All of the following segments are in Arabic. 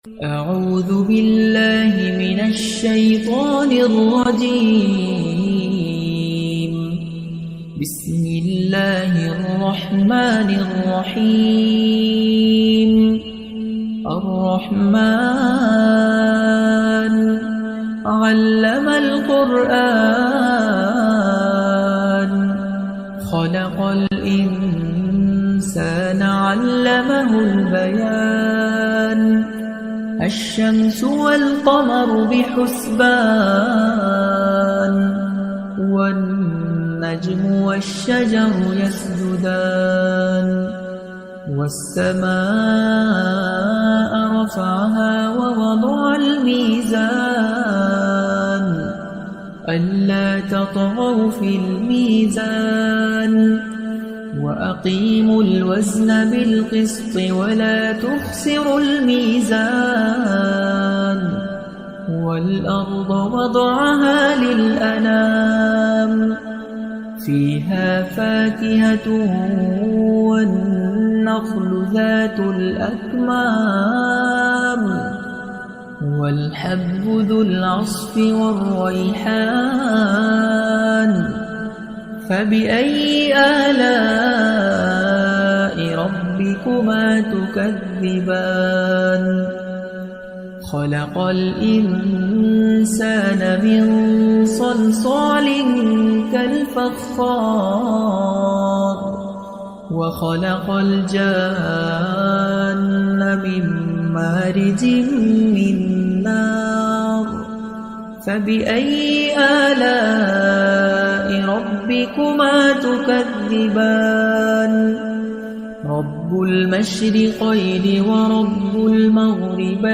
أعوذ بالله من الشيطان الرجيم. بسم الله الرحمن الرحيم. الرحمن علم القرآن خلق الإنسان علمه البيان الشمس والقمر بحسبان والنجم والشجر يسجدان والسماء رفعها ووضع الميزان ألا تطغوا في الميزان وأقيموا الوزن بالقسط ولا تخسروا الميزان والأرض وضعها للأنام فيها فاكهة والنخل ذات الأكمام والحب ذو العصف والريحان فبأي آلاء ربكما تكذبان خلق الإنسان من صلصال كالفخار وخلق الجان من مارج من نار فبأي آلاء ربكما تكذبان رب المشرقين ورب المغربين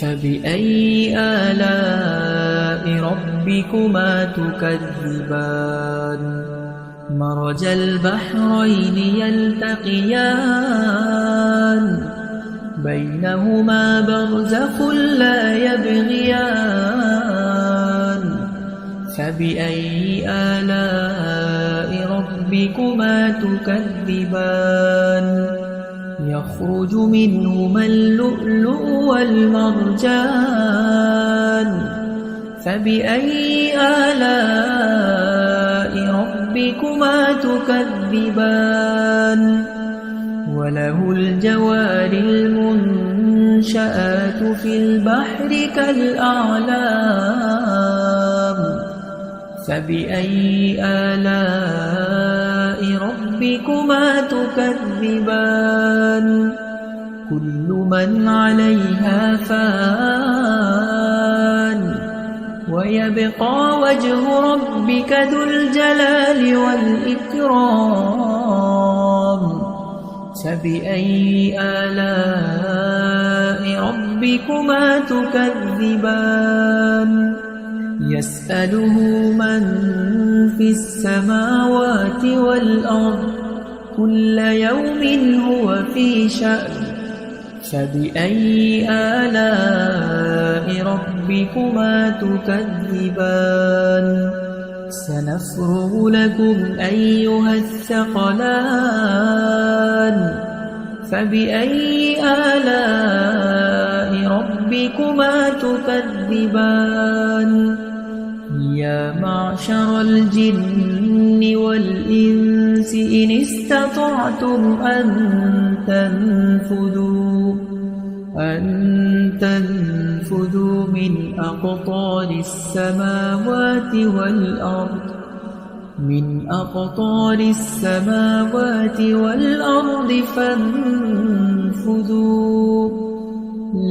فبأي آلاء ربكما تكذبان مرج البحرين يلتقيان بينهما برزخ لا يبغيان فبأي آلاء ربكما تكذبان يخرج منهما اللؤلؤ والمرجان فبأي آلاء ربكما تكذبان وله الجوار المنشآت في البحر كالأعلام فبأي آلاء ربكما تكذبان كل من عليها فان ويبقى وجه ربك ذو الجلال والإكرام فبأي آلاء ربكما تكذبان يسأله من في السماوات والأرض كل يوم هو في شأن فبأي آلاء ربكما تكذبان سنفرغ لكم أيها الثقلان فبأي آلاء ربكما تكذبان يا معشر الجن والإنس إن استطعتم أن تنفذوا من أقطار السماوات والأرض فانفذوا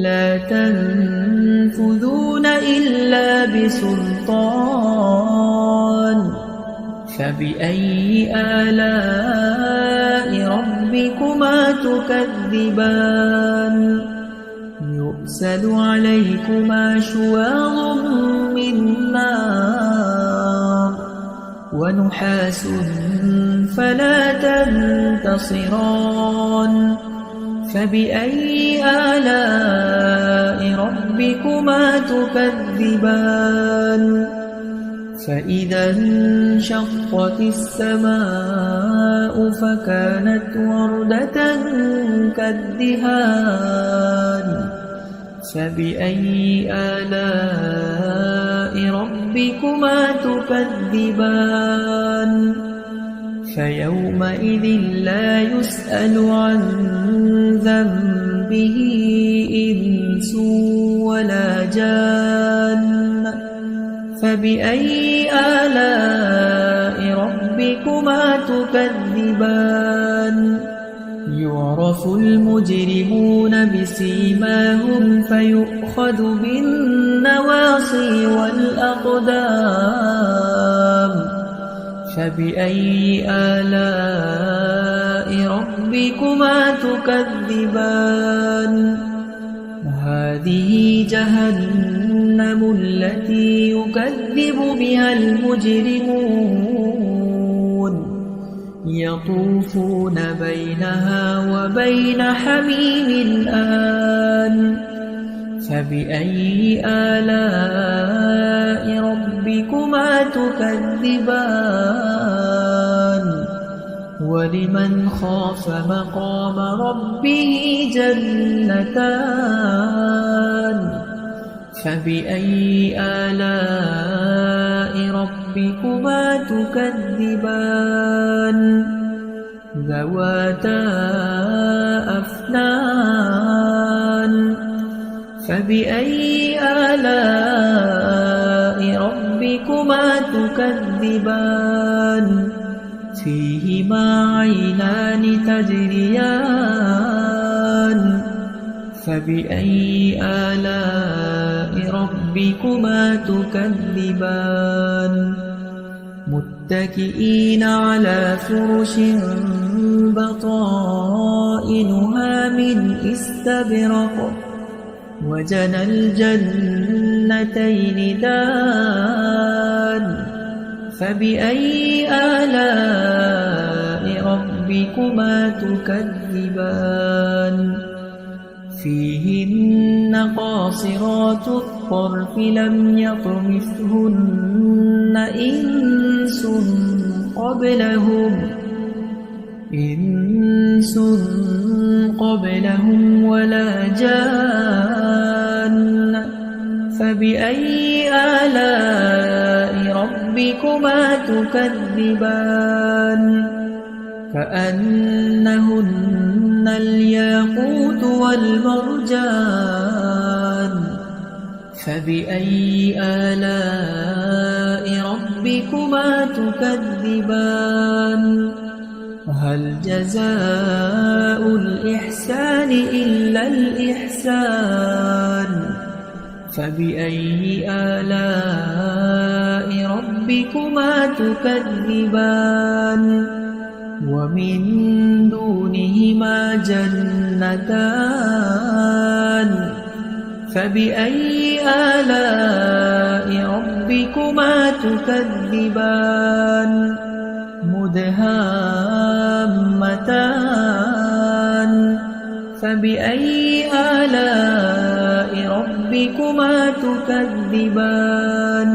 لا تنفذون إلا بسلطان فبأي آلاء ربكما تكذبان يرسل عليكما شواظ من نار ونحاس فلا تنتصران فبأي آلاء ربكما تكذبان فإذا انشقت السماء فكانت وردة كالدهان فبأي آلاء ربكما تكذبان فيومئذ لا يسأل عن ذنبه إنس ولا جان فبأي آلاء ربكما تكذبان يعرف المجرمون بسيماهم فيؤخذ بالنواصي والأقدام فبأي آلاء ربكما تكذبان هذه جهنم التي يكذب بها المجرمون يطوفون بينها وبين حميم آن فبأي آلاء ربكما تكذبان ولمن خاف مقام ربه جنتان فبأي آلاء ربكما تكذبان ذواتا أفنان فبأي آلاء ربكما تكذبان فيهما عينان تجريان فبأي آلاء ربكما تكذبان متكئين على فرش بطائنها من استبرق وجنى الجنتين دان فبأي آلاء ربكما تكذبان فيهن قاصرات الطرف لم يطمثهن إنس قبلهم ولا جان فبأي آلاء ربكما تكذبان كأنهن الياقوت والمرجان فبأي آلاء ربكما تكذبان هل جزاء الإحسان إلا الإحسان فبأي آلاء ربكما تكذبان ومن دونهما جنتان فبأي آلاء ربكما تكذبان مدهامتان فبأي آلاء ربكما تكذبان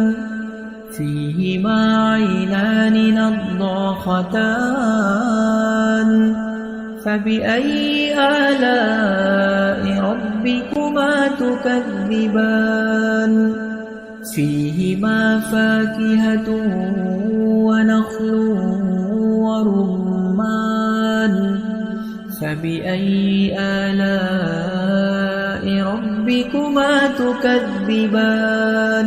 فيهما عينان نضاختان فبأي آلاء ربكما تكذبان فيهما فاكهة ونخل ورمان فبأي آلاء ربكما تكذبان